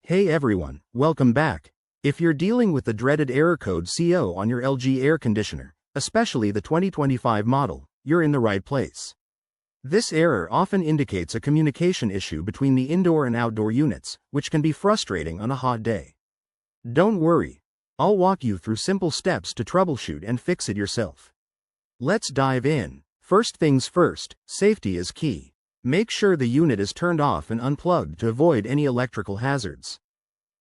Hey everyone, welcome back. If you're dealing with the dreaded error code CO on your LG air conditioner, especially the 2025 model, you're in the right place. This error often indicates a communication issue between the indoor and outdoor units, which can be frustrating on a hot day. Don't worry, I'll walk you through simple steps to troubleshoot and fix it yourself. Let's dive in. First things first, safety is key. Make sure the unit is turned off and unplugged to avoid any electrical hazards.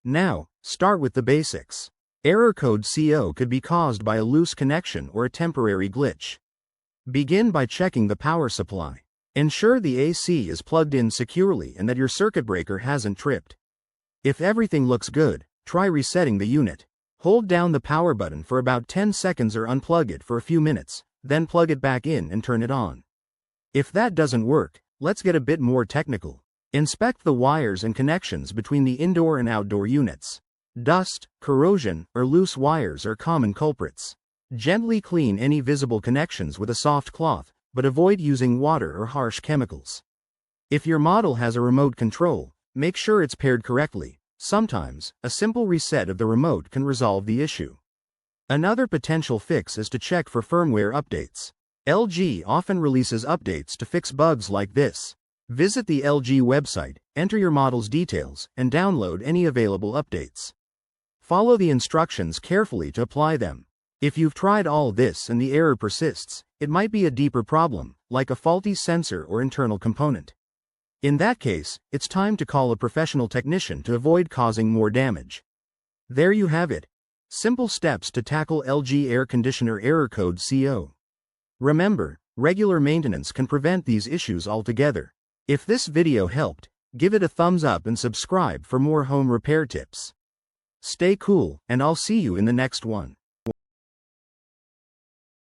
Now, start with the basics. Error code CO could be caused by a loose connection or a temporary glitch. Begin by checking the power supply. Ensure the AC is plugged in securely and that your circuit breaker hasn't tripped. If everything looks good, try resetting the unit. Hold down the power button for about 10 seconds or unplug it for a few minutes, then plug it back in and turn it on. If that doesn't work, let's get a bit more technical. Inspect the wires and connections between the indoor and outdoor units. Dust, corrosion, or loose wires are common culprits. Gently clean any visible connections with a soft cloth, but avoid using water or harsh chemicals. If your model has a remote control, make sure it's paired correctly. Sometimes, a simple reset of the remote can resolve the issue. Another potential fix is to check for firmware updates. LG often releases updates to fix bugs like this. Visit the LG website, enter your model's details, and download any available updates. Follow the instructions carefully to apply them. If you've tried all this and the error persists, it might be a deeper problem, like a faulty sensor or internal component. In that case, it's time to call a professional technician to avoid causing more damage. There you have it. Simple steps to tackle LG air conditioner error code CO. Remember, regular maintenance can prevent these issues altogether. If this video helped, give it a thumbs up and subscribe for more home repair tips. Stay cool, and I'll see you in the next one.